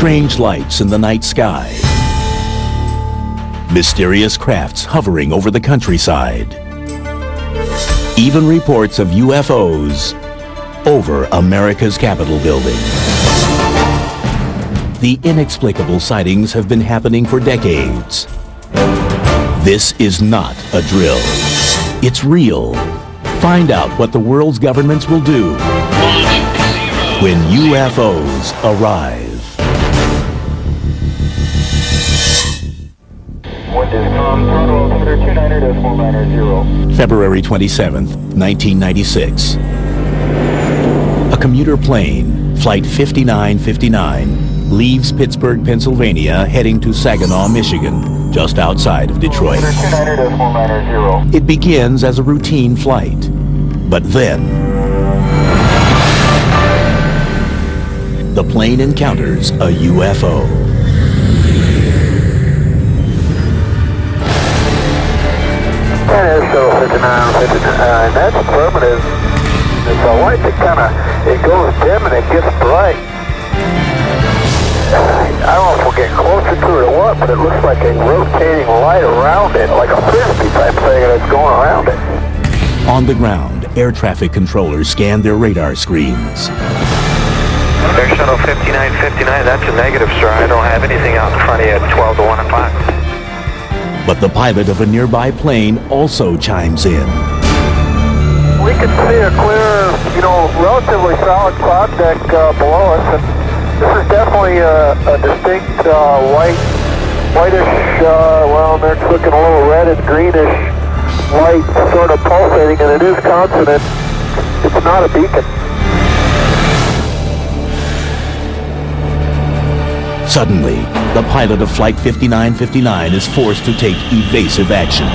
Strange lights in the night sky. Mysterious crafts hovering over the countryside. Even reports of UFOs over America's Capitol building. The inexplicable sightings have been happening for decades. This is not a drill. It's real. Find out what the world's governments will do when UFOs arrive. February 27th, 1996. A commuter plane, Flight 5959, leaves Pittsburgh, Pennsylvania, heading to Saginaw, Michigan, just outside of Detroit. It begins as a routine flight, but then the plane encounters a UFO. That is so 59, that's affirmative. It's a light that it goes dim and it gets bright. I don't know if we'll get closer to it or what, but it looks like a rotating light around it, like a frisbee type thing, and it's going around it. On the ground, air traffic controllers scan their radar screens. Air Shuttle 5959, that's a negative, sir. I don't have anything out in front of you at 12 to 1 o'clock. But the pilot of a nearby plane also chimes in. We can see a clear, relatively solid cloud deck below us, and this is definitely a distinct whitish, it's looking a little red and greenish light sort of pulsating, and it is consonant. It's not a beacon. Suddenly, the pilot of Flight 5959 is forced to take evasive action.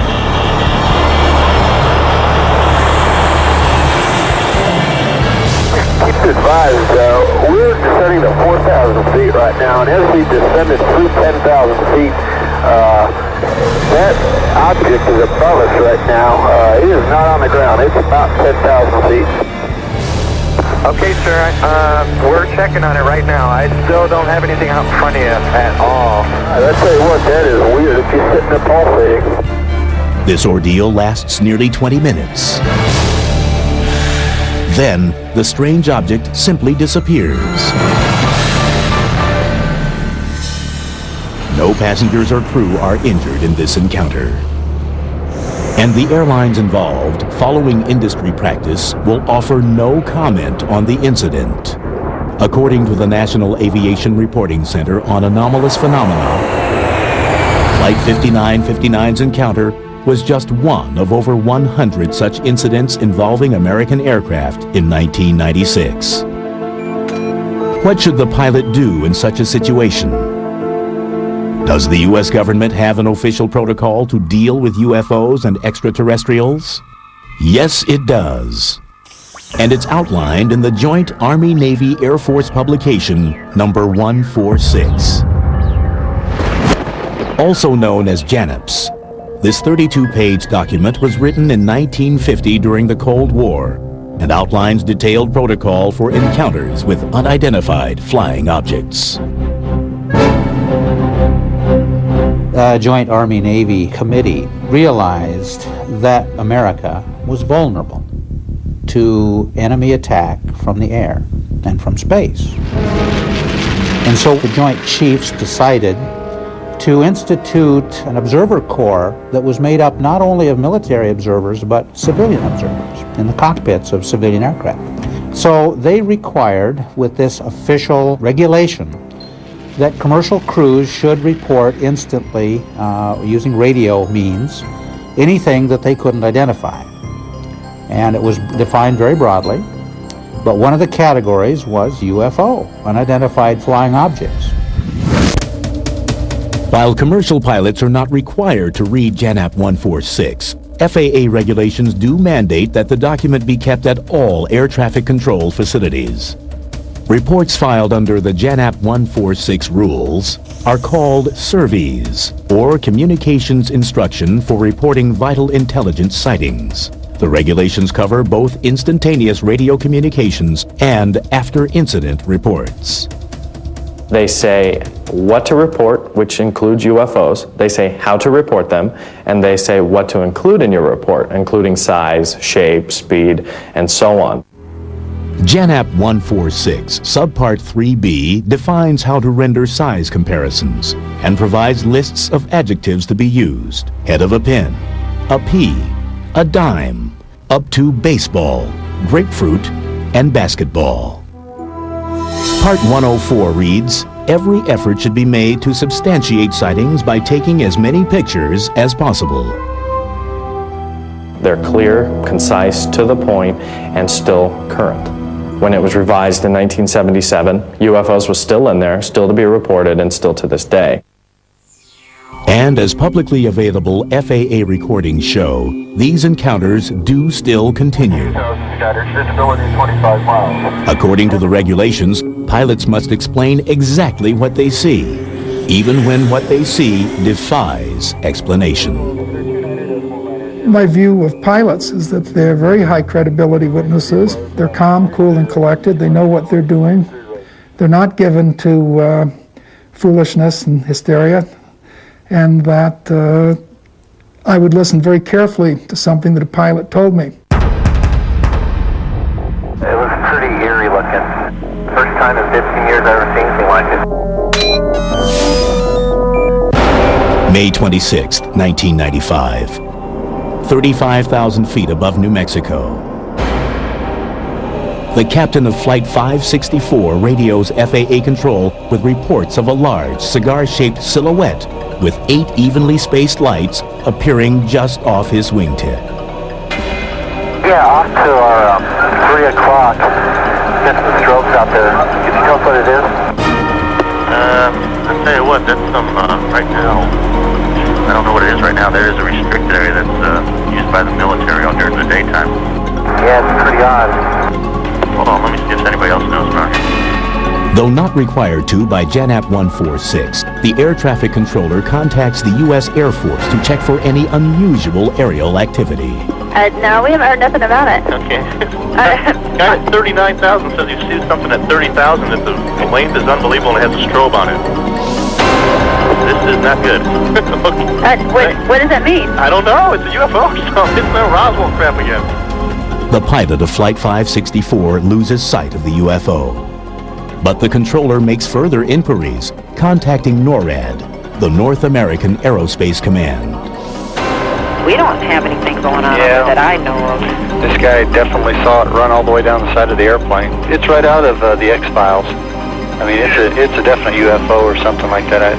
Keep advised, we're descending to 4,000 feet right now, and as we descended through 10,000 feet, that object is above us right now. It is not on the ground. It's about 10,000 feet. Okay, sir, we're checking on it right now. I still don't have anything out in front of you at all. I'll tell you what, that is weird if you're sitting there pulsating. This ordeal lasts nearly 20 minutes. Then, the strange object simply disappears. No passengers or crew are injured in this encounter. And the airlines involved, following industry practice, will offer no comment on the incident. According to the National Aviation Reporting Center on Anomalous Phenomena, Flight 5959's encounter was just one of over 100 such incidents involving American aircraft in 1996. What should the pilot do in such a situation? Does the U.S. government have an official protocol to deal with UFOs and extraterrestrials? Yes, it does. And it's outlined in the Joint Army-Navy-Air Force publication number 146. Also known as JANAPS, this 32-page document was written in 1950 during the Cold War and outlines detailed protocol for encounters with unidentified flying objects. Joint Army-Navy Committee realized that America was vulnerable to enemy attack from the air and from space. And so the Joint Chiefs decided to institute an observer corps that was made up not only of military observers but civilian observers in the cockpits of civilian aircraft. So they required, with this official regulation, that commercial crews should report instantly, using radio means, anything that they couldn't identify. And it was defined very broadly, but one of the categories was UFO, unidentified flying objects. While commercial pilots are not required to read JANAP 146, FAA regulations do mandate that the document be kept at all air traffic control facilities. Reports filed under the JANAP 146 rules are called SIRVIs, or Communications Instruction for Reporting Vital Intelligence Sightings. The regulations cover both instantaneous radio communications and after-incident reports. They say what to report, which includes UFOs. They say how to report them, and they say what to include in your report, including size, shape, speed, and so on. JANAP 146, Subpart 3B, defines how to render size comparisons and provides lists of adjectives to be used. Head of a pin, a pea, a dime, up to baseball, grapefruit, and basketball. Part 104 reads, every effort should be made to substantiate sightings by taking as many pictures as possible. They're clear, concise, to the point, and still current. When it was revised in 1977, UFOs was still in there, still to be reported, and still to this day. And as publicly available FAA recordings show, these encounters do still continue. Visibility 25 miles. According to the regulations, pilots must explain exactly what they see, even when what they see defies explanation. My view of pilots is that they're very high credibility witnesses. They're calm, cool, and collected. They know what they're doing. They're not given to foolishness and hysteria. And that I would listen very carefully to something that a pilot told me. It was pretty eerie looking. First time in 15 years I've ever seen anything like it. May 26, 1995. 35,000 feet above New Mexico. The captain of Flight 564 radios FAA control with reports of a large cigar-shaped silhouette with 8 evenly spaced lights appearing just off his wingtip. Yeah, off to our 3 o'clock. Get some strokes out there. Can you tell us what it is? I'll tell you what, that's some, right now, I don't know what it is right now. There is a restricted area that's used by the military out there in the daytime. Yeah, it's pretty odd. Hold on, let me see if anybody else knows about it. Though not required to by JANAP 146, the air traffic controller contacts the U.S. Air Force to check for any unusual aerial activity. No, we haven't heard nothing about it. Okay. Guy at 39,000 says he sees something at 30,000 that the length is unbelievable and it has a strobe on it. This is not good. What does that mean? I don't know. It's a UFO, so it's no Roswell crap again. The pilot of Flight 564 loses sight of the UFO. But the controller makes further inquiries, contacting NORAD, the North American Aerospace Command. We don't have anything going on over that I know of. This guy definitely saw it run all the way down the side of the airplane. It's right out of the X-Files. I mean, it's a definite UFO or something like that.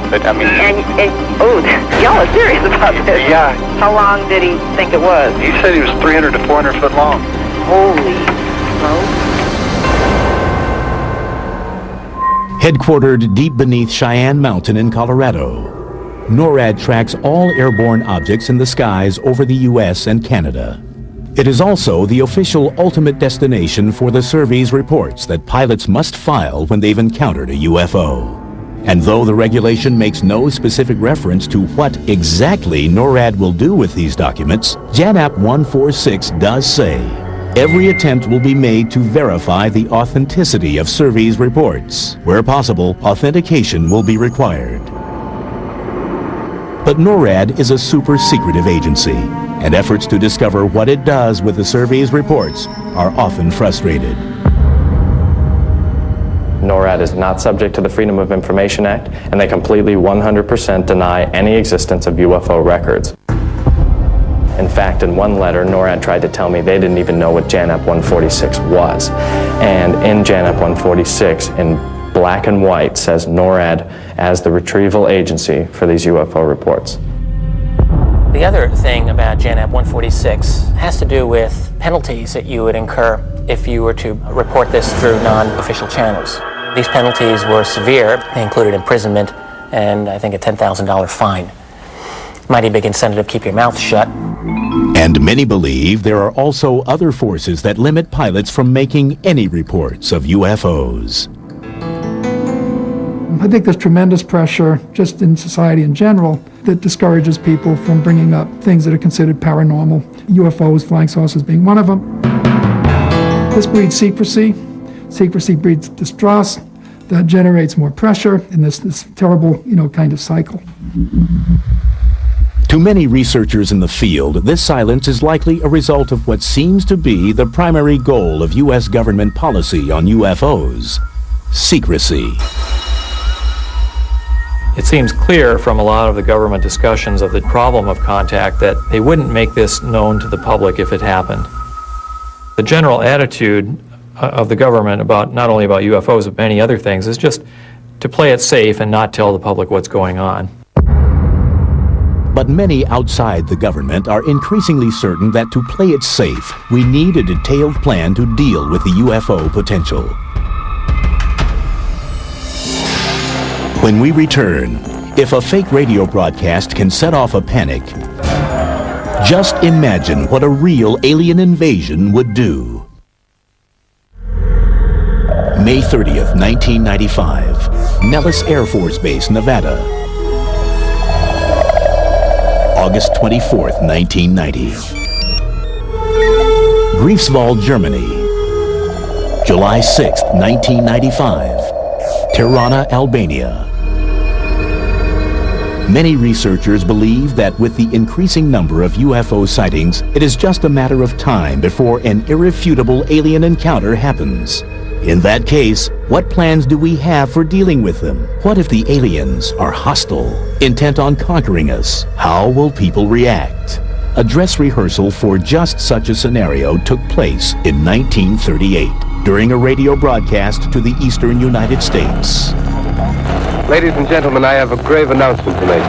Y'all are serious about this? Yeah. How long did he think it was? He said he was 300 to 400 foot long. Holy smoke. Headquartered deep beneath Cheyenne Mountain in Colorado, NORAD tracks all airborne objects in the skies over the U.S. and Canada. It is also the official ultimate destination for the survey's reports that pilots must file when they've encountered a UFO. And though the regulation makes no specific reference to what exactly NORAD will do with these documents, JANAP 146 does say, every attempt will be made to verify the authenticity of survey's reports. Where possible, authentication will be required. But NORAD is a super-secretive agency, and efforts to discover what it does with the survey's reports are often frustrated. NORAD is not subject to the Freedom of Information Act, and they completely 100% deny any existence of UFO records. In fact, in one letter, NORAD tried to tell me they didn't even know what JANAP 146 was. And in JANAP 146, in black and white, says NORAD as the retrieval agency for these UFO reports. The other thing about JANAP 146 has to do with penalties that you would incur if you were to report this through non-official channels. These penalties were severe. They included imprisonment and I think a $10,000 fine. Mighty big incentive to keep your mouth shut. And many believe there are also other forces that limit pilots from making any reports of UFOs. I think there's tremendous pressure just in society in general that discourages people from bringing up things that are considered paranormal, UFOs, flying saucers being one of them. This breeds secrecy. Secrecy breeds distrust. That generates more pressure in this terrible, kind of cycle. To many researchers in the field, this silence is likely a result of what seems to be the primary goal of U.S. government policy on UFOs: secrecy. It seems clear from a lot of the government discussions of the problem of contact that they wouldn't make this known to the public if it happened. The general attitude of the government about not only about UFOs but many other things is just to play it safe and not tell the public what's going on. But many outside the government are increasingly certain that to play it safe, we need a detailed plan to deal with the UFO potential. When we return, if a fake radio broadcast can set off a panic, just imagine what a real alien invasion would do. May 30th, 1995, Nellis Air Force Base, Nevada. August 24th, 1990. Greifswald, Germany. July 6th, 1995. Tirana, Albania. Many researchers believe that with the increasing number of UFO sightings, it is just a matter of time before an irrefutable alien encounter happens. In that case, what plans do we have for dealing with them? What if the aliens are hostile, intent on conquering us? How will people react? A dress rehearsal for just such a scenario took place in 1938 during a radio broadcast to the eastern United States. Ladies and gentlemen, I have a grave announcement to make.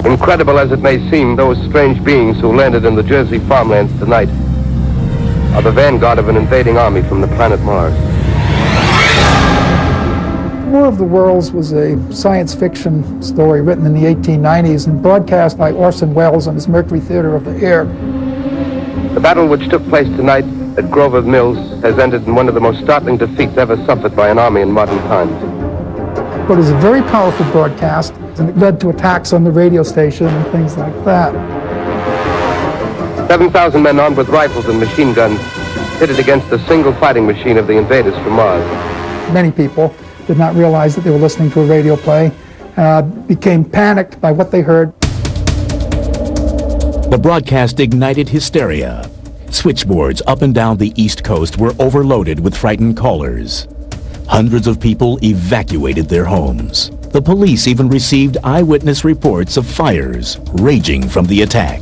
Incredible as it may seem, those strange beings who landed in the Jersey farmlands tonight are the vanguard of an invading army from the planet Mars. War of the Worlds was a science fiction story written in the 1890s and broadcast by Orson Welles on his Mercury Theater of the Air. The battle which took place tonight at Grover Mills has ended in one of the most startling defeats ever suffered by an army in modern times. But it was a very powerful broadcast, and it led to attacks on the radio station and things like that. 7,000 men armed with rifles and machine guns pitted against the single fighting machine of the invaders from Mars. Many people did not realize that they were listening to a radio play, became panicked by what they heard. The broadcast ignited hysteria. Switchboards up and down the East Coast were overloaded with frightened callers. Hundreds of people evacuated their homes. The police even received eyewitness reports of fires raging from the attack.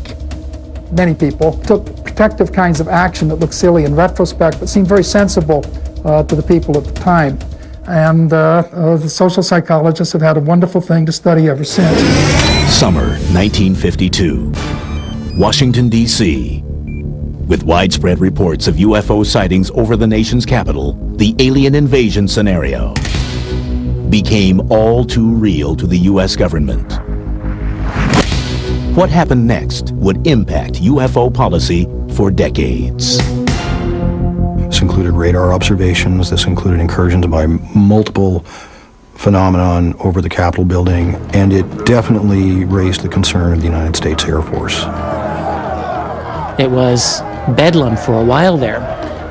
Many people took protective kinds of action that looked silly in retrospect, but seemed very sensible to the people at the time. And the social psychologists have had a wonderful thing to study ever since. Summer 1952. Washington, D.C. With widespread reports of UFO sightings over the nation's capital, the alien invasion scenario became all too real to the U.S. government. What happened next would impact UFO policy for decades. This included radar observations, this included incursions by multiple phenomenon over the Capitol building, and it definitely raised the concern of the United States Air Force. It was bedlam for a while there.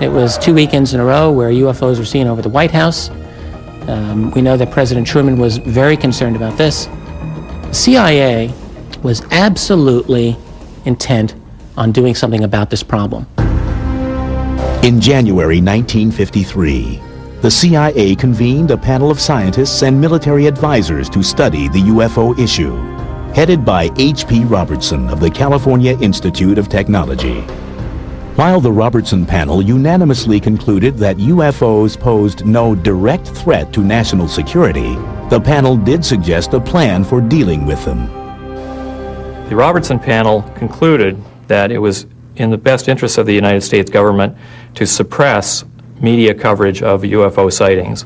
It was 2 weekends in a row where UFOs were seen over the White House. We know that President Truman was very concerned about this. The CIA was absolutely intent on doing something about this problem. In January 1953, the CIA convened a panel of scientists and military advisors to study the UFO issue, headed by H.P. Robertson of the California Institute of Technology. While the Robertson panel unanimously concluded that UFOs posed no direct threat to national security, the panel did suggest a plan for dealing with them. The Robertson panel concluded that it was in the best interest of the United States government to suppress media coverage of UFO sightings.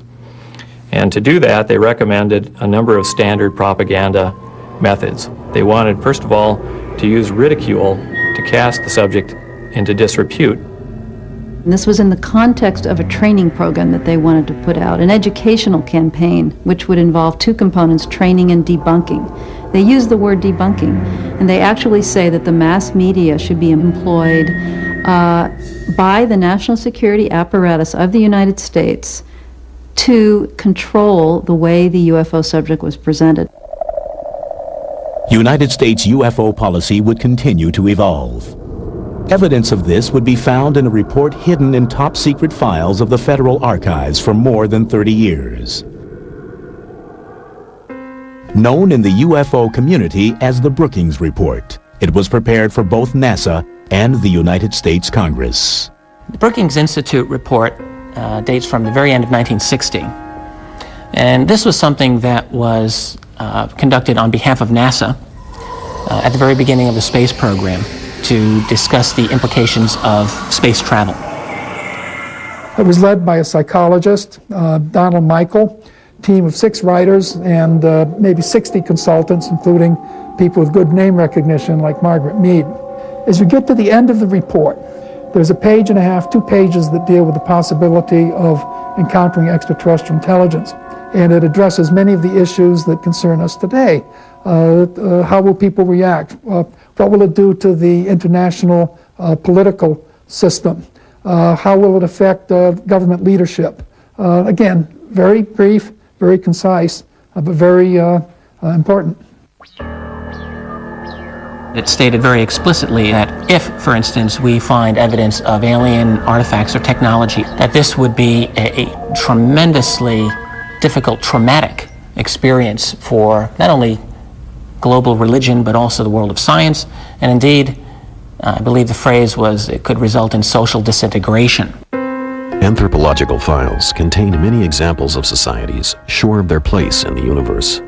And to do that, they recommended a number of standard propaganda methods. They wanted, first of all, to use ridicule to cast the subject into disrepute. And this was in the context of a training program that they wanted to put out, an educational campaign, which would involve two components, training and debunking. They use the word debunking, and they actually say that the mass media should be employed by the national security apparatus of the United States to control the way the UFO subject was presented. United States UFO policy would continue to evolve. Evidence of this would be found in a report hidden in top-secret files of the Federal Archives for more than 30 years. Known in the UFO community as the Brookings Report, it was prepared for both NASA and the United States Congress. The Brookings Institute report dates from the very end of 1960. And this was something that was conducted on behalf of NASA at the very beginning of the space program to discuss the implications of space travel. It was led by a psychologist, Donald Michael, team of 6 writers and maybe 60 consultants, including people with good name recognition like Margaret Mead. As you get to the end of the report, there's a page and a half, 2 pages that deal with the possibility of encountering extraterrestrial intelligence. And it addresses many of the issues that concern us today. How will people react? What will it do to the international political system? How will it affect government leadership? Again, very brief, very concise, but very important. It stated very explicitly that if, for instance, we find evidence of alien artifacts or technology, that this would be a tremendously difficult, traumatic experience for not only global religion, but also the world of science. And indeed, I believe the phrase was, it could result in social disintegration. Anthropological files contained many examples of societies sure of their place in the universe,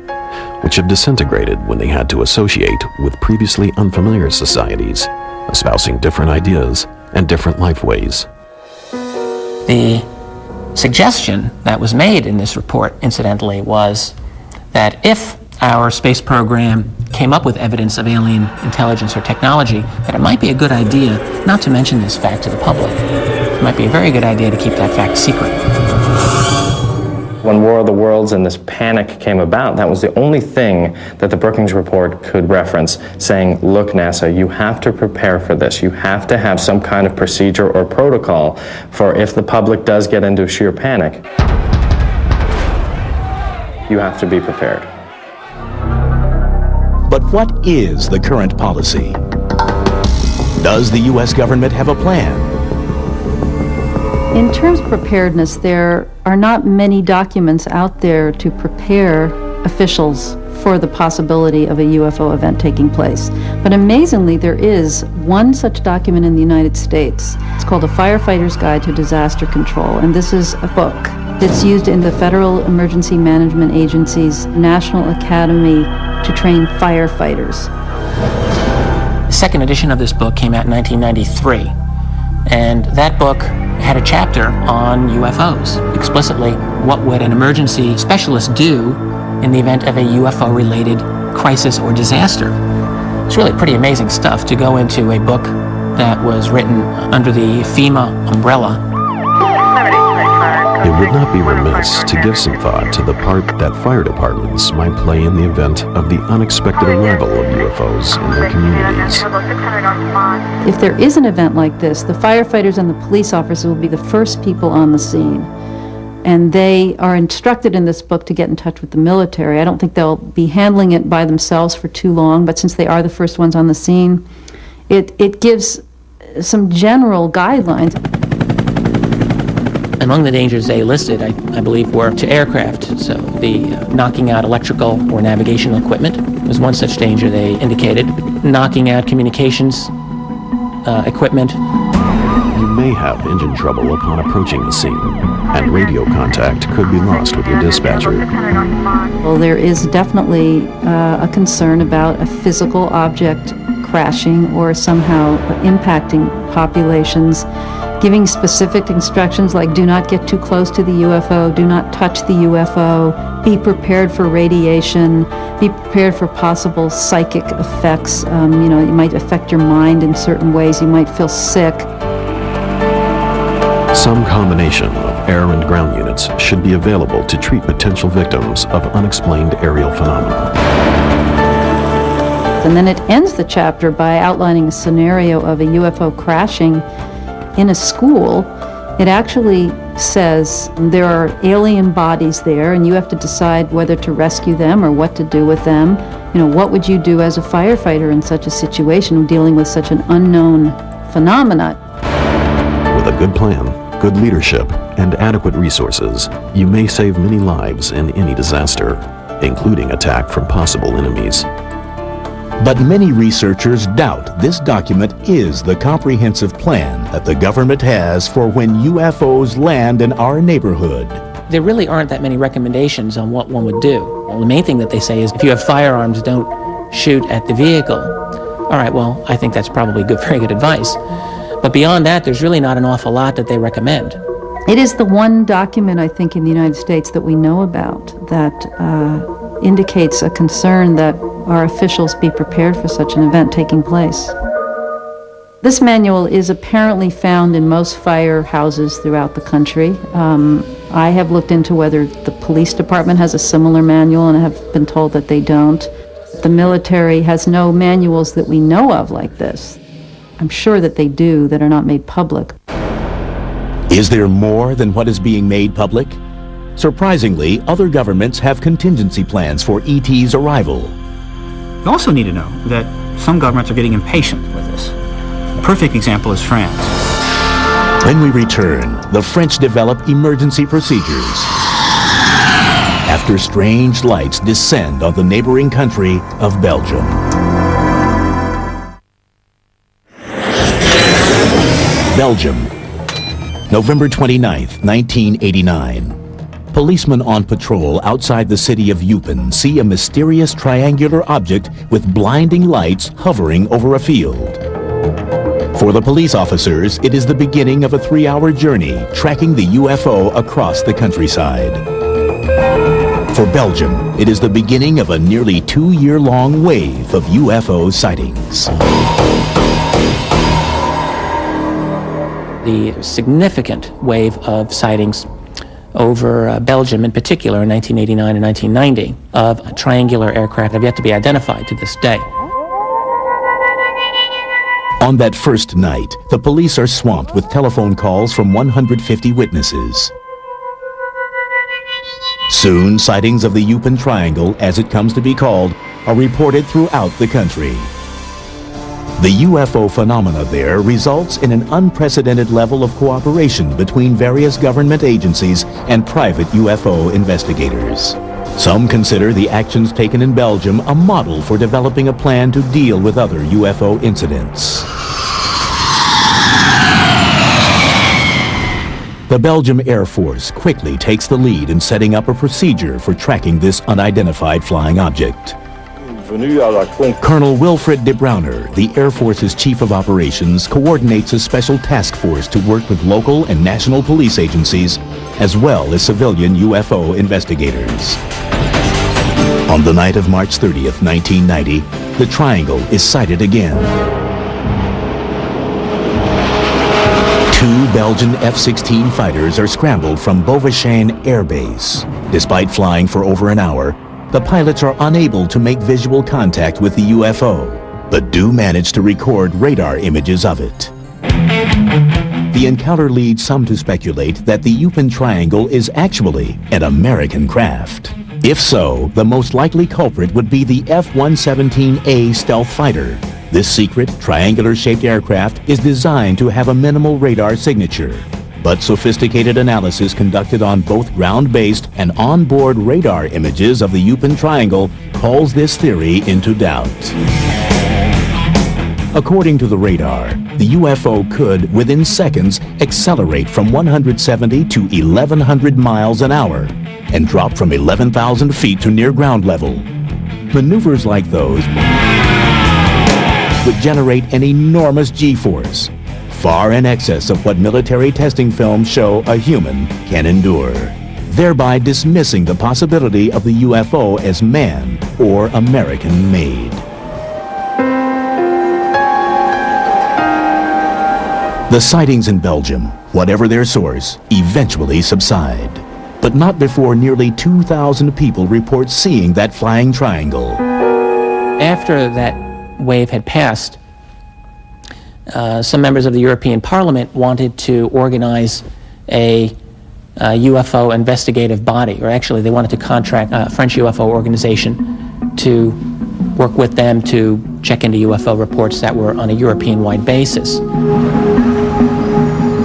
which have disintegrated when they had to associate with previously unfamiliar societies, espousing different ideas and different life ways. The suggestion that was made in this report, incidentally, was that if our space program came up with evidence of alien intelligence or technology, that it might be a good idea not to mention this fact to the public. It might be a very good idea to keep that fact secret. When War of the Worlds and this panic came about, that was the only thing that the Brookings Report could reference, saying, look, NASA, you have to prepare for this. You have to have some kind of procedure or protocol for if the public does get into sheer panic. You have to be prepared. But what is the current policy? Does the U.S. government have a plan? In terms of preparedness, there are not many documents out there to prepare officials for the possibility of a UFO event taking place. But amazingly, there is one such document in the United States. It's called A Firefighter's Guide to Disaster Control, and this is a book that's used in the Federal Emergency Management Agency's National Academy to train firefighters. The second edition of this book came out in 1993, and that book had a chapter on UFOs. Explicitly, what would an emergency specialist do in the event of a UFO-related crisis or disaster? It's really pretty amazing stuff to go into a book that was written under the FEMA umbrella. It would not be remiss to give some thought to the part that fire departments might play in the event of the unexpected arrival of UFOs in their communities. If there is an event like this, the firefighters and the police officers will be the first people on the scene. And they are instructed in this book to get in touch with the military. I don't think they'll be handling it by themselves for too long, but since they are the first ones on the scene, it gives some general guidelines. Among the dangers they listed, I believe, were to aircraft. So the knocking out electrical or navigational equipment was one such danger they indicated. Knocking out communications equipment. You may have engine trouble upon approaching the scene, and radio contact could be lost with your dispatcher. Well, there is definitely a concern about a physical object crashing or somehow impacting populations. Giving specific instructions like do not get too close to the UFO, do not touch the UFO, be prepared for radiation, be prepared for possible psychic effects. It might affect your mind in certain ways. You might feel sick. Some combination of air and ground units should be available to treat potential victims of unexplained aerial phenomena. And then it ends the chapter by outlining a scenario of a UFO crashing in a school. It actually says there are alien bodies there and you have to decide whether to rescue them or what to do with them. You know, what would you do as a firefighter in such a situation dealing with such an unknown phenomenon? With a good plan, good leadership, and adequate resources, you may save many lives in any disaster, including attack from possible enemies. But many researchers doubt this document is the comprehensive plan that the government has for when UFOs land in our neighborhood. There really aren't that many recommendations on what one would do. Well, the main thing that they say is if you have firearms, don't shoot at the vehicle. All right, well, I think that's probably good, very good advice. But beyond that, there's really not an awful lot that they recommend. It is the one document, I think, in the United States that we know about that indicates a concern that our officials be prepared for such an event taking place. This manual is apparently found in most firehouses throughout the country. I have looked into whether the police department has a similar manual and have been told that they don't. The military has no manuals that we know of like this. I'm sure that they do that are not made public. Is there more than what is being made public? Surprisingly, other governments have contingency plans for ET's arrival. You also need to know that some governments are getting impatient with this. A perfect example is France. When we return, the French develop emergency procedures after strange lights descend on the neighboring country of Belgium. Belgium, November 29th, 1989. Policemen on patrol outside the city of Eupen see a mysterious triangular object with blinding lights hovering over a field. For the police officers, it is the beginning of a 3-hour journey tracking the UFO across the countryside. For Belgium, it is the beginning of a nearly 2-year-long wave of UFO sightings. The significant wave of sightings over Belgium in particular in 1989 and 1990 of triangular aircraft have yet to be identified to this day. On that first night, the police are swamped with telephone calls from 150 witnesses. Soon, sightings of the Eupen Triangle, as it comes to be called, are reported throughout the country. The UFO phenomena there results in an unprecedented level of cooperation between various government agencies and private UFO investigators. Some consider the actions taken in Belgium a model for developing a plan to deal with other UFO incidents. The Belgium Air Force quickly takes the lead in setting up a procedure for tracking this unidentified flying object. Colonel Wilfred de Browner, the Air Force's Chief of Operations, coordinates a special task force to work with local and national police agencies, as well as civilian UFO investigators. On the night of March 30th, 1990, the triangle is sighted again. 2 Belgian F-16 fighters are scrambled from Beauvais Air Base. Despite flying for over an hour, the pilots are unable to make visual contact with the UFO, but do manage to record radar images of it. The encounter leads some to speculate that the Eupen Triangle is actually an American craft. If so, the most likely culprit would be the F-117A stealth fighter. This secret, triangular-shaped aircraft is designed to have a minimal radar signature. But sophisticated analysis conducted on both ground-based and on-board radar images of the Eupen Triangle calls this theory into doubt. According to the radar, the UFO could, within seconds, accelerate from 170 to 1,100 miles an hour and drop from 11,000 feet to near ground level. Maneuvers like those would generate an enormous G-force, far in excess of what military testing films show a human can endure, thereby dismissing the possibility of the UFO as man or American-made. The sightings in Belgium, whatever their source, eventually subside, but not before nearly 2,000 people report seeing that flying triangle. After that wave had passed, some members of the European Parliament wanted to organize a UFO investigative body, or actually they wanted to contract a French UFO organization to work with them to check into UFO reports that were on a European-wide basis.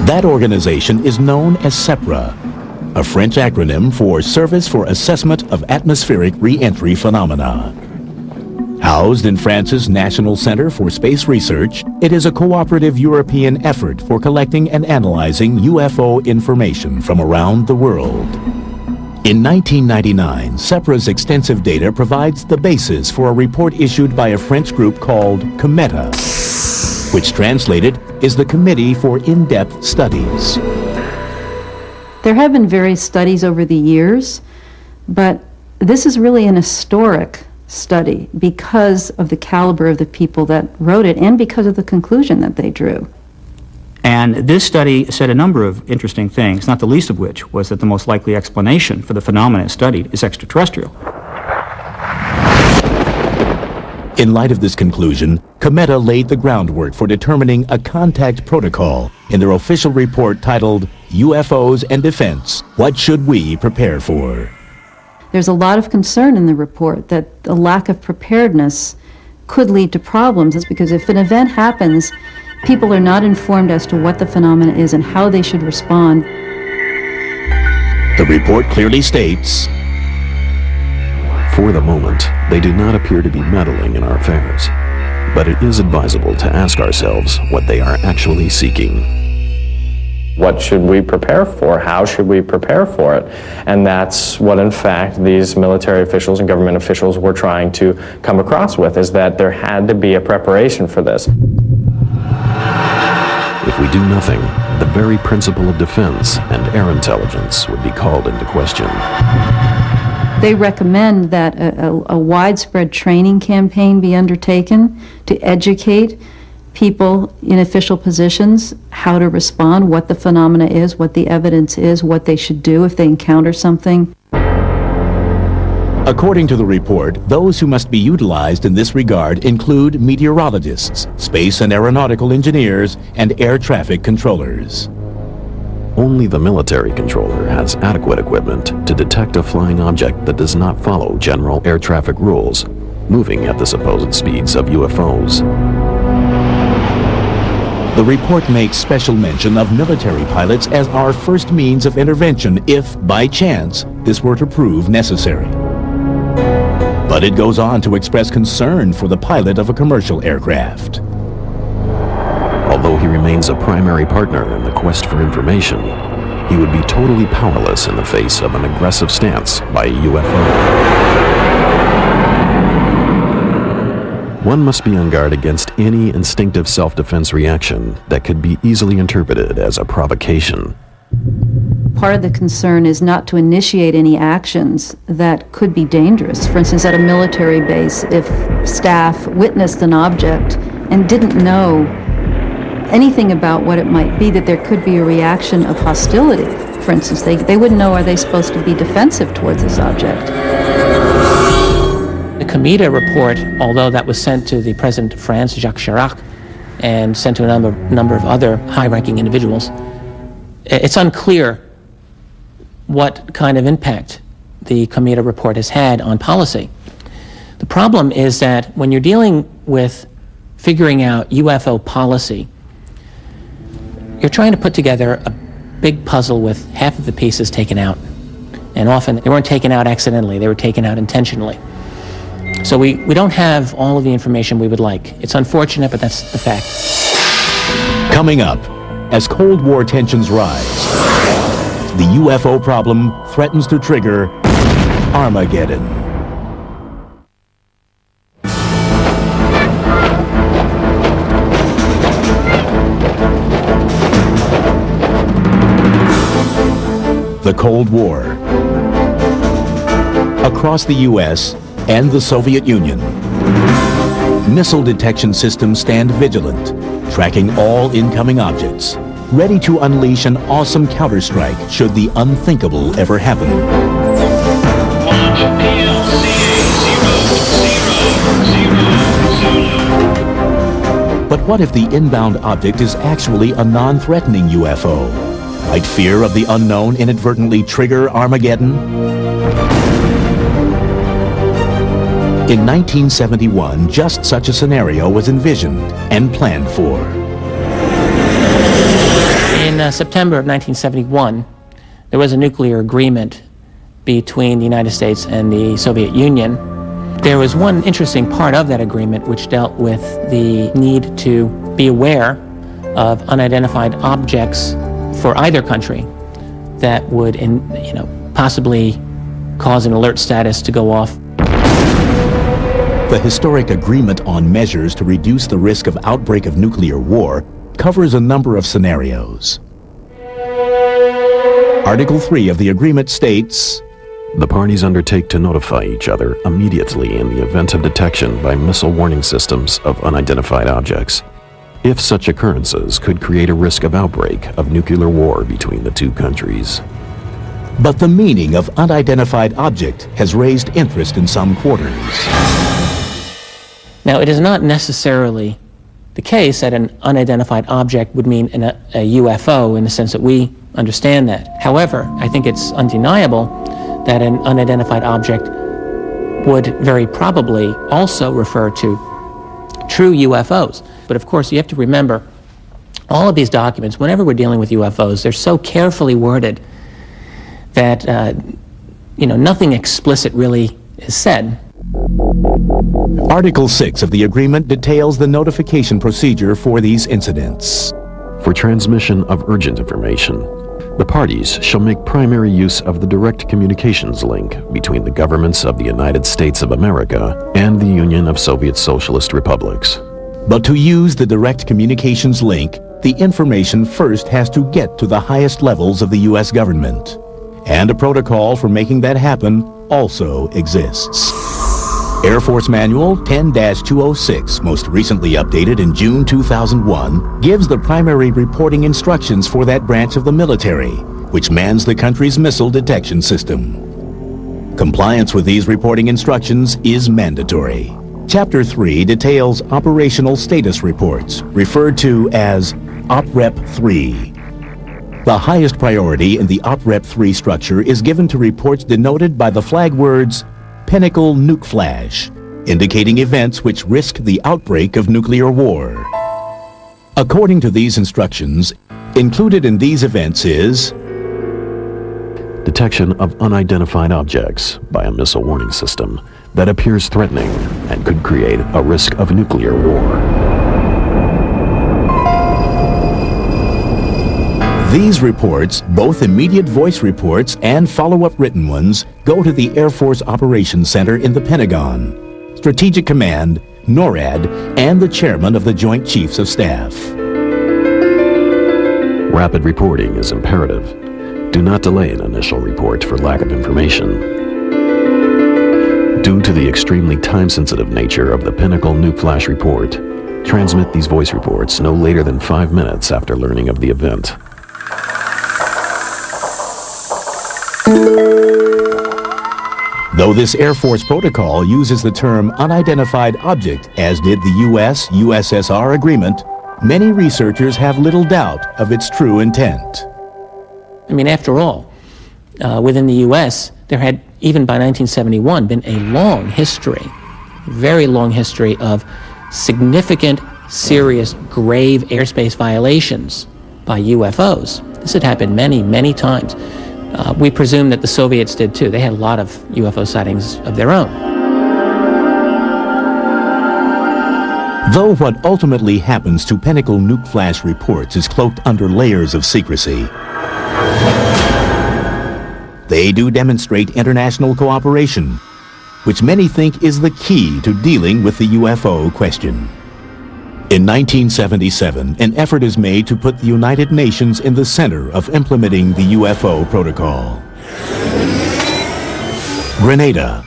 That organization is known as SEPRA, a French acronym for Service for Assessment of Atmospheric Re-Entry Phenomena. Housed in France's National Center for Space Research, it is a cooperative European effort for collecting and analyzing UFO information from around the world. In 1999, SEPRA's extensive data provides the basis for a report issued by a French group called COMETA, which translated is the Committee for In-Depth Studies. There have been various studies over the years, but this is really an historic study because of the caliber of the people that wrote it and because of the conclusion that they drew. And this study said a number of interesting things, not the least of which was that the most likely explanation for the phenomena studied is extraterrestrial. In light of this conclusion, COMETA laid the groundwork for determining a contact protocol in their official report titled UFOs and Defense, What Should We Prepare For? There's a lot of concern in the report that a lack of preparedness could lead to problems. It's because if an event happens, people are not informed as to what the phenomena is and how they should respond. The report clearly states, for the moment, they do not appear to be meddling in our affairs, but it is advisable to ask ourselves what they are actually seeking. What should we prepare for? How should we prepare for it? And that's what, in fact, these military officials and government officials were trying to come across with, is that there had to be a preparation for this. If we do nothing, the very principle of defense and air intelligence would be called into question. They recommend that a widespread training campaign be undertaken to educate people in official positions how to respond, what the phenomena is, what the evidence is, what they should do if they encounter something. According to the report, those who must be utilized in this regard include meteorologists, space and aeronautical engineers, and air traffic controllers. Only the military controller has adequate equipment to detect a flying object that does not follow general air traffic rules, moving at the supposed speeds of UFOs. The report makes special mention of military pilots as our first means of intervention if, by chance, this were to prove necessary. But it goes on to express concern for the pilot of a commercial aircraft. Although he remains a primary partner in the quest for information, he would be totally powerless in the face of an aggressive stance by a UFO. One must be on guard against any instinctive self-defense reaction that could be easily interpreted as a provocation. Part of the concern is not to initiate any actions that could be dangerous. For instance, at a military base, if staff witnessed an object and didn't know anything about what it might be, that there could be a reaction of hostility. For instance, they wouldn't know, are they supposed to be defensive towards this object? The COMETA report, although that was sent to the President of France, Jacques Chirac, and sent to a number of other high-ranking individuals, it's unclear what kind of impact the COMETA report has had on policy. The problem is that when you're dealing with figuring out UFO policy, you're trying to put together a big puzzle with half of the pieces taken out. And often they weren't taken out accidentally, they were taken out intentionally. So we don't have all of the information we would like. It's unfortunate, but that's the fact. Coming up, as Cold War tensions rise, the UFO problem threatens to trigger Armageddon. The Cold War. Across the U.S. and the Soviet Union, missile detection systems stand vigilant, tracking all incoming objects, ready to unleash an awesome counterstrike should the unthinkable ever happen. But what if the inbound object is actually a non-threatening UFO? Might fear of the unknown inadvertently trigger Armageddon? In 1971, just such a scenario was envisioned and planned for. In September of 1971, there was a nuclear agreement between the United States and the Soviet Union. There was one interesting part of that agreement which dealt with the need to be aware of unidentified objects for either country that would, possibly cause an alert status to go off. The historic agreement on measures to reduce the risk of outbreak of nuclear war covers a number of scenarios. Article 3 of the agreement states, the parties undertake to notify each other immediately in the event of detection by missile warning systems of unidentified objects, if such occurrences could create a risk of outbreak of nuclear war between the two countries. But the meaning of unidentified object has raised interest in some quarters. Now, it is not necessarily the case that an unidentified object would mean a UFO in the sense that we understand that. However, I think it's undeniable that an unidentified object would very probably also refer to true UFOs. But of course, you have to remember, all of these documents, whenever we're dealing with UFOs, they're so carefully worded that, nothing explicit really is said. Article 6 of the agreement details the notification procedure for these incidents. For transmission of urgent information, the parties shall make primary use of the direct communications link between the governments of the United States of America and the Union of Soviet Socialist Republics. But to use the direct communications link, the information first has to get to the highest levels of the U.S. government. And a protocol for making that happen also exists. Air Force Manual 10-206, most recently updated in June 2001, gives the primary reporting instructions for that branch of the military, which mans the country's missile detection system. Compliance with these reporting instructions is mandatory. Chapter 3 details operational status reports, referred to as OPREP 3. The highest priority in the OPREP 3 structure is given to reports denoted by the flag words Pinnacle Nuke Flash, indicating events which risk the outbreak of nuclear war. According to these instructions, included in these events is detection of unidentified objects by a missile warning system that appears threatening and could create a risk of nuclear war. These reports, both immediate voice reports and follow-up written ones, go to the Air Force Operations Center in the Pentagon, Strategic Command, NORAD, and the Chairman of the Joint Chiefs of Staff. Rapid reporting is imperative. Do not delay an initial report for lack of information. Due to the extremely time-sensitive nature of the Pinnacle Nuke Flash report, transmit these voice reports no later than 5 minutes after learning of the event. Though this Air Force protocol uses the term unidentified object, as did the U.S.-USSR agreement, many researchers have little doubt of its true intent. I mean, after all, within the U.S., there had, even by 1971, been a long history, very long history of significant, serious, grave airspace violations by UFOs. This had happened many, many times. We presume that the Soviets did too. They had a lot of UFO sightings of their own. Though what ultimately happens to Pinnacle Nuke Flash reports is cloaked under layers of secrecy, they do demonstrate international cooperation, which many think is the key to dealing with the UFO question. In 1977, an effort is made to put the United Nations in the center of implementing the UFO protocol. Grenada.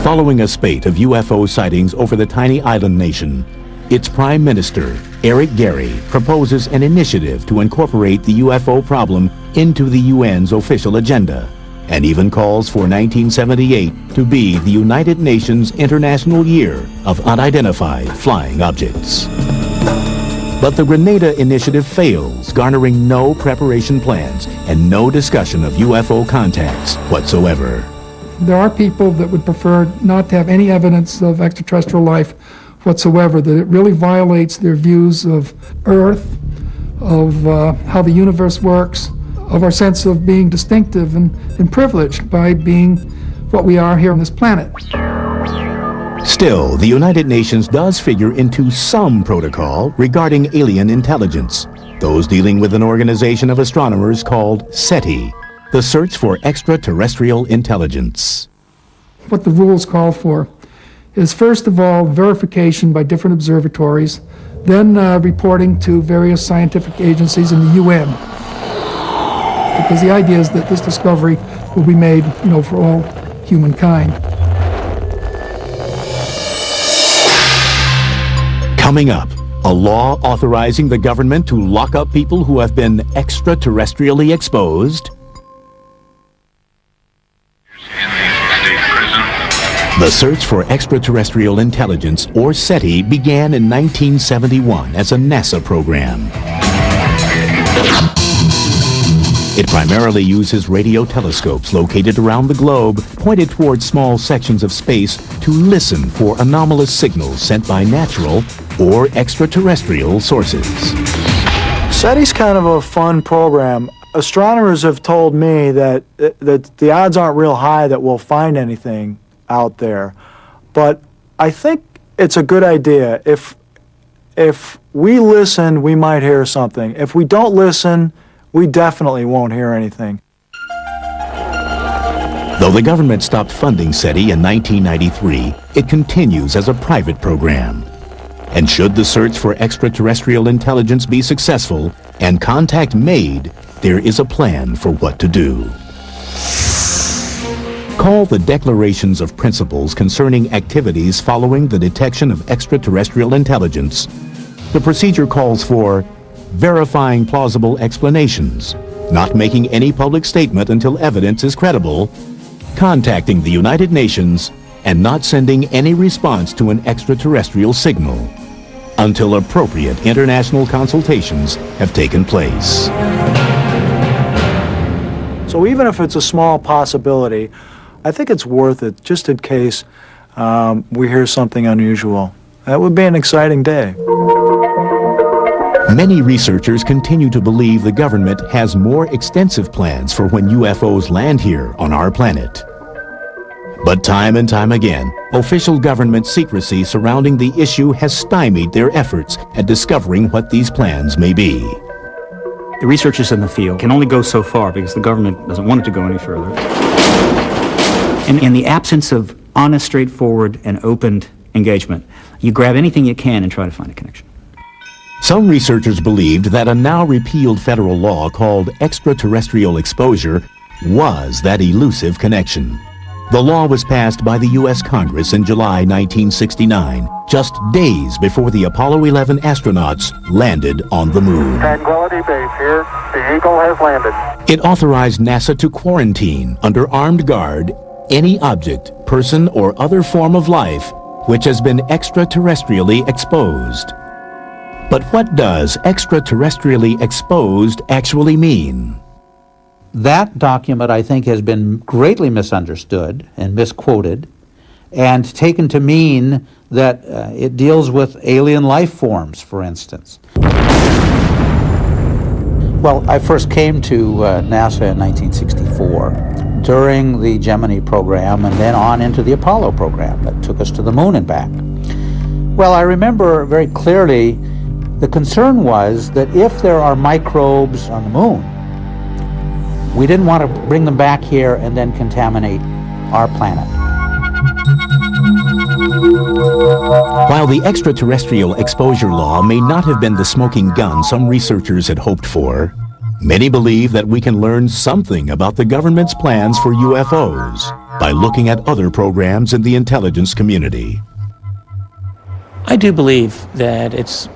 Following a spate of UFO sightings over the tiny island nation, its Prime Minister, Eric Gary, proposes an initiative to incorporate the UFO problem into the UN's official agenda, and even calls for 1978 to be the United Nations International Year of Unidentified Flying Objects. But the Grenada initiative fails, garnering no preparation plans and no discussion of UFO contacts whatsoever. There are people that would prefer not to have any evidence of extraterrestrial life whatsoever, that it really violates their views of Earth, of how the universe works, of our sense of being distinctive and privileged by being what we are here on this planet. Still, the United Nations does figure into some protocol regarding alien intelligence, those dealing with an organization of astronomers called SETI, the Search for Extraterrestrial Intelligence. What the rules call for is, first of all, verification by different observatories, then reporting to various scientific agencies in the UN. Because the idea is that this discovery will be made, for all humankind. Coming up, a law authorizing the government to lock up people who have been extraterrestrially exposed. The search for extraterrestrial intelligence, or SETI, began in 1971 as a NASA program. It primarily uses radio telescopes located around the globe, pointed towards small sections of space to listen for anomalous signals sent by natural or extraterrestrial sources. SETI's kind of a fun program. Astronomers have told me that the odds aren't real high that we'll find anything out there, but I think it's a good idea. If we listen, we might hear something. If we don't listen, we definitely won't hear anything. Though the government stopped funding SETI in 1993, it continues as a private program. And should the search for extraterrestrial intelligence be successful and contact made, there is a plan for what to do. Called the Declarations of Principles Concerning Activities Following the Detection of Extraterrestrial Intelligence, the procedure calls for verifying plausible explanations, not making any public statement until evidence is credible, contacting the United Nations, and not sending any response to an extraterrestrial signal until appropriate international consultations have taken place. So even if it's a small possibility, I think it's worth it just in case we hear something unusual. That would be an exciting day. Many researchers continue to believe the government has more extensive plans for when UFOs land here on our planet. But time and time again, official government secrecy surrounding the issue has stymied their efforts at discovering what these plans may be. The researchers in the field can only go so far because the government doesn't want it to go any further. In the absence of honest, straightforward, and open engagement, you grab anything you can and try to find a connection. Some researchers believed that a now repealed federal law called extraterrestrial exposure was that elusive connection. The law was passed by the U.S. Congress in July 1969, just days before the Apollo 11 astronauts landed on the moon. Tranquility Base here. The Eagle has landed. It authorized NASA to quarantine under armed guard any object, person, or other form of life which has been extraterrestrially exposed. But what does extraterrestrially exposed actually mean? That document, I think, has been greatly misunderstood and misquoted and taken to mean that it deals with alien life forms, for instance. Well, I first came to NASA in 1964 during the Gemini program and then on into the Apollo program that took us to the moon and back. Well, I remember very clearly the concern was that if there are microbes on the moon, we didn't want to bring them back here and then contaminate our planet. While the extraterrestrial exposure law may not have been the smoking gun some researchers had hoped for, many believe that we can learn something about the government's plans for UFOs by looking at other programs in the intelligence community. I do believe that it's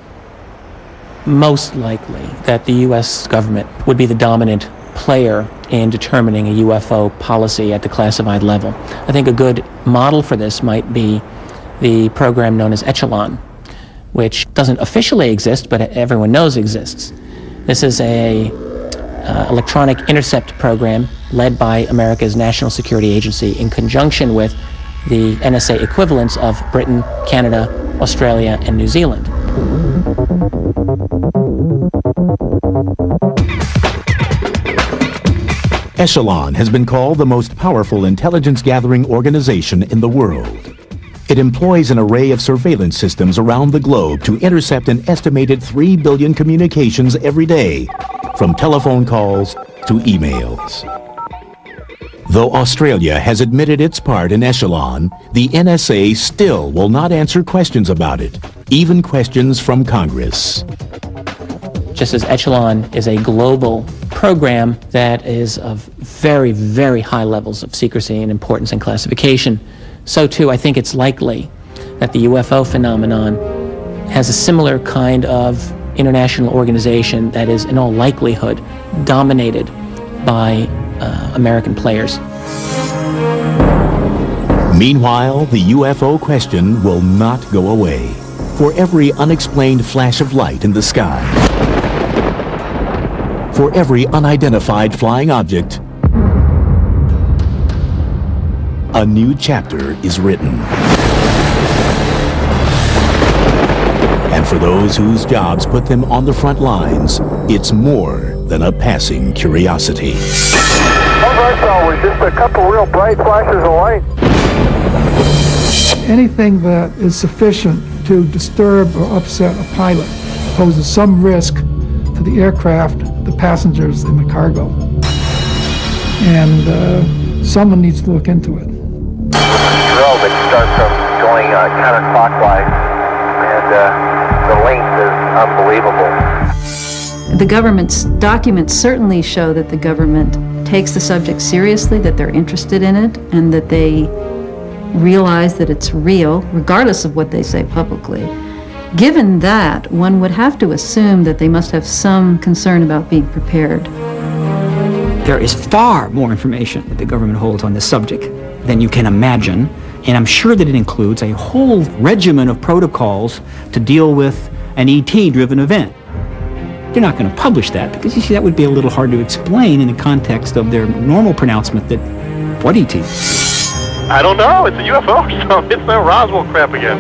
most likely that the U.S. government would be the dominant player in determining a UFO policy at the classified level. I think a good model for this might be the program known as Echelon, which doesn't officially exist, but everyone knows exists. This is a electronic intercept program led by America's National Security Agency in conjunction with the NSA equivalents of Britain, Canada, Australia, and New Zealand. Echelon has been called the most powerful intelligence-gathering organization in the world. It employs an array of surveillance systems around the globe to intercept an estimated 3 billion communications every day, from telephone calls to emails. Though Australia has admitted its part in Echelon, the NSA still will not answer questions about it, even questions from Congress. Just as Echelon is a global program that is of very, very high levels of secrecy and importance and classification, so too I think it's likely that the UFO phenomenon has a similar kind of international organization that is in all likelihood dominated by American players. Meanwhile, the UFO question will not go away. For every unexplained flash of light in the sky, for every unidentified flying object, a new chapter is written. And for those whose jobs put them on the front lines, it's more than a passing curiosity. All right, so we're just a couple real bright flashes of light. Anything that is sufficient to disturb or upset a pilot poses some risk to the aircraft, the passengers, and the cargo. And someone needs to look into it. Drill that starts from going counterclockwise, and the length is unbelievable. The government's documents certainly show that the government takes the subject seriously, that they're interested in it, and that they realize that it's real, regardless of what they say publicly. Given that, one would have to assume that they must have some concern about being prepared. There is far more information that the government holds on this subject than you can imagine, and I'm sure that it includes a whole regimen of protocols to deal with an ET-driven event. They're not going to publish that because, you see, that would be a little hard to explain in the context of their normal pronouncement that, what ET? I don't know. It's a UFO, so it's that Roswell crap again.